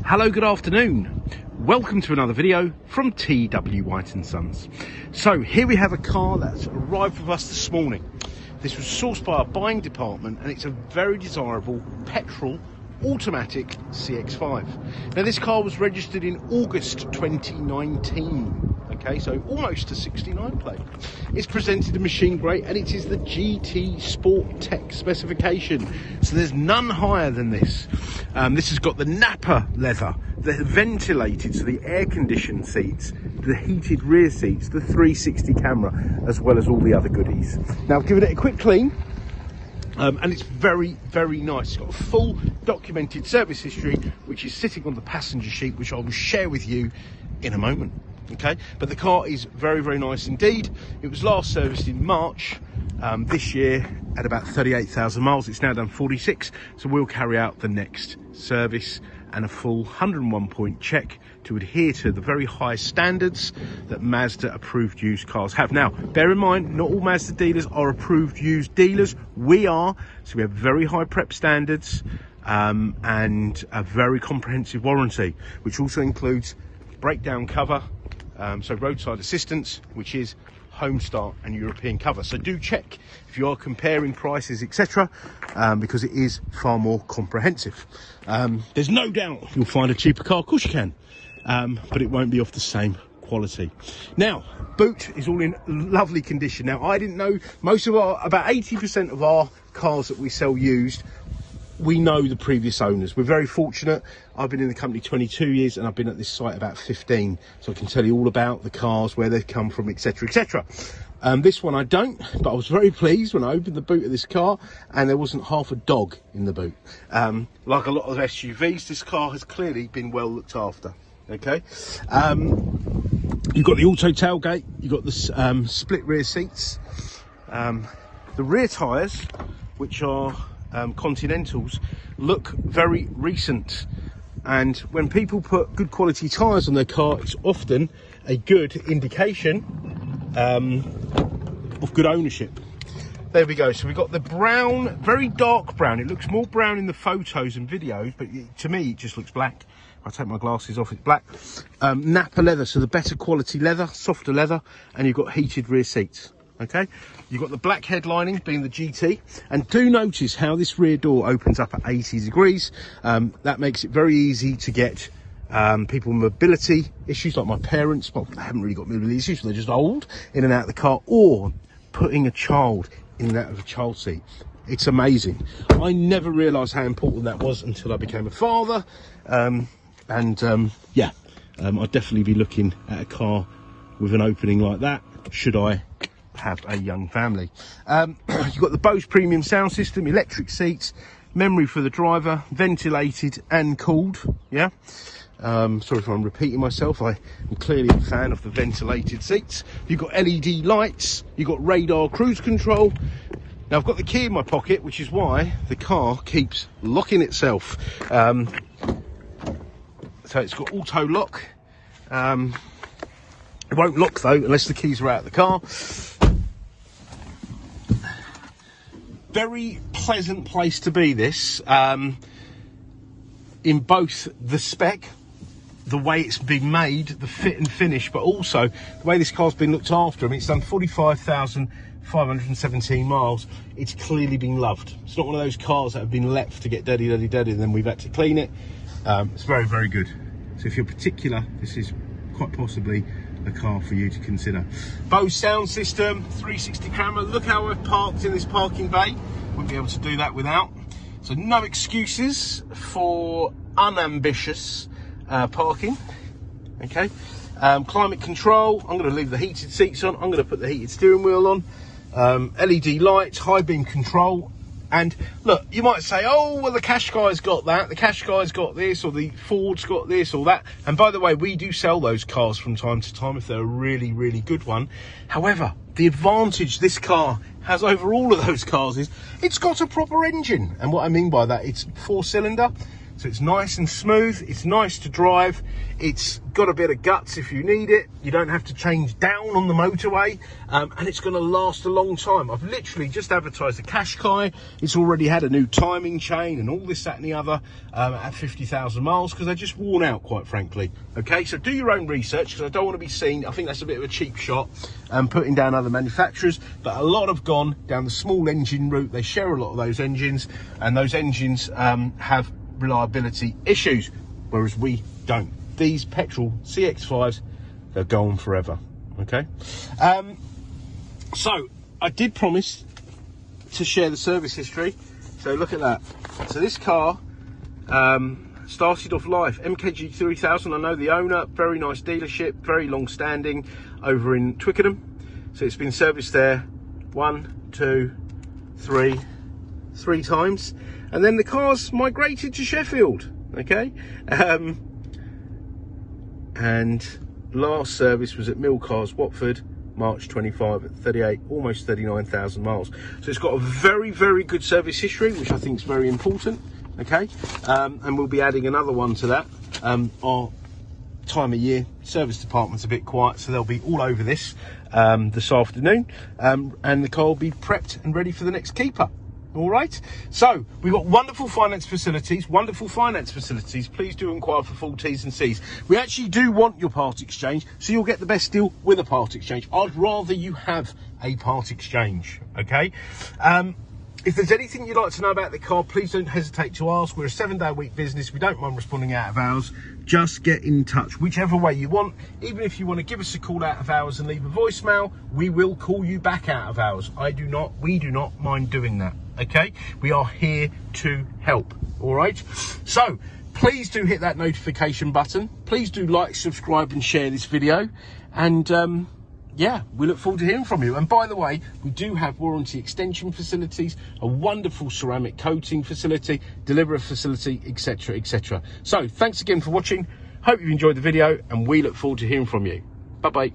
Hello, good afternoon. Welcome to another video from TW White & Sons. So here we have a car that's arrived with us this morning. This was sourced by our buying department and it's a very desirable petrol automatic CX-5. Now this car was registered in August 2019. Okay, so almost a 69 plate. It's presented in machine grey and it is the GT Sport Tech specification. So there's none higher than this. This has got the Napa leather, the ventilated, so the air conditioned seats, the heated rear seats, the 360 camera, as well as all the other goodies. Now I've given it a quick clean. And it's very, very nice. It's got a full documented service history, which is sitting on the passenger sheet, which I will share with you in a moment. Okay, but the car is very, very nice indeed. It was last serviced in March this year at about 38,000 miles. It's now done 46, so we'll carry out the next service and a full 101 point check to adhere to the very high standards that Mazda approved used cars have. Now, bear in mind, not all Mazda dealers are approved used dealers. We are, so we have very high prep standards and a very comprehensive warranty, which also includes breakdown cover, so roadside assistance, which is home start and European cover. So do check if you are comparing prices, etc., because it is far more comprehensive. There's no doubt you'll find a cheaper car, of course you can, but it won't be of the same quality. Now, boot is all in lovely condition. Now, I didn't know, about 80% of our cars that we sell used, we know the previous owners. We're very fortunate. I've been in the company 22 years and I've been at this site about 15, so I can tell you all about the cars, where they've come from, etc., etc. This one I don't, but I was very pleased when I opened the boot of this car and there wasn't half a dog in the boot. Like a lot of SUVs, this car has clearly been well looked after. Okay, you've got the auto tailgate, you've got the split rear seats, the rear tyres, which are Continentals, look very recent, and when people put good quality tyres on their car, it's often a good indication of good ownership. There we go. So we've got the brown, very dark brown. It looks more brown in the photos and videos, but to me it just looks black. I'll take my glasses off, it's black. Napa leather, so the better quality leather, softer leather, and you've got heated rear seats. Okay, you've got the black headlining being the GT, and do notice how this rear door opens up at 80 degrees. That makes it very easy to get people with mobility issues, like my parents. Well, they haven't really got mobility issues, they're just old, in and out of the car, or putting a child in and out of a child seat. It's amazing. I never realised how important that was until I became a father. I'd definitely be looking at a car with an opening like that, should I have a young family. You've got the BOSE premium sound system, electric seats, memory for the driver, ventilated and cooled. Yeah, sorry if I'm repeating myself, I am clearly a fan of the ventilated seats. You've got LED lights, you've got radar cruise control. Now I've got the key in my pocket, which is why the car keeps locking itself. So it's got auto lock. It won't lock though unless the keys are out of the car. Very pleasant place to be, this, in both the spec, the way it's been made, the fit and finish, but also the way this car's been looked after. I mean, it's done 45,517 miles. It's clearly been loved. It's not one of those cars that have been left to get dirty, and then we've had to clean it. It's very, very good. So if you're particular, this is quite possibly a car for you to consider. BOSE sound system, 360 camera. Look how I've parked in this parking bay. Wouldn't be able to do that without. So no excuses for unambitious parking. Okay, climate control. I'm going to leave the heated seats on. I'm going to put the heated steering wheel on. LED lights, high beam control. And look, you might say, oh, well, the Qashqai's got that, the Qashqai's got this, or the Ford's got this or that. And by the way, we do sell those cars from time to time if they're a really, really good one. However, the advantage this car has over all of those cars is it's got a proper engine. And what I mean by that, it's 4-cylinder, So it's nice and smooth, it's nice to drive, it's got a bit of guts if you need it, you don't have to change down on the motorway, and it's going to last a long time. I've literally just advertised the Qashqai. It's already had a new timing chain and all this, that and the other at 50,000 miles because they're just worn out, quite frankly. Okay, so do your own research because I don't want to be seen, I think that's a bit of a cheap shot, putting down other manufacturers, but a lot have gone down the small engine route. They share a lot of those engines, and those engines have reliability issues, whereas we don't. These petrol CX-5s, they're going forever. Okay, so I did promise to share the service history, so look at that. So this car started off life MKG 3000. I know the owner, very nice dealership, very long standing over in Twickenham. So it's been serviced there 1, 2, 3 times, and then the car's migrated to Sheffield. Okay, and last service was at Mill Cars, Watford, March 25 at 38, almost 39,000 miles. So it's got a very, very good service history, which I think is very important. Okay, and we'll be adding another one to that. Our time of year service department's a bit quiet, so they'll be all over this this afternoon, and the car will be prepped and ready for the next keeper. All right, so we've got wonderful finance facilities. Please do inquire for full T's and C's. We actually do want your part exchange, so you'll get the best deal with a part exchange. I'd rather you have a part exchange. Okay, if there's anything you'd like to know about the car, please don't hesitate to ask. We're a 7-day-a-week business. We don't mind responding out of hours. Just get in touch, whichever way you want. Even if you want to give us a call out of hours and leave a voicemail, we will call you back out of hours. We do not mind doing that. Okay, we are here to help. All right, so please do hit that notification button. Please do like, subscribe and share this video, and yeah, we look forward to hearing from you. And by the way, we do have warranty extension facilities, a wonderful ceramic coating facility, delivery facility, etc, etc. So thanks again for watching. Hope you've enjoyed the video, and we look forward to hearing from you. Bye bye.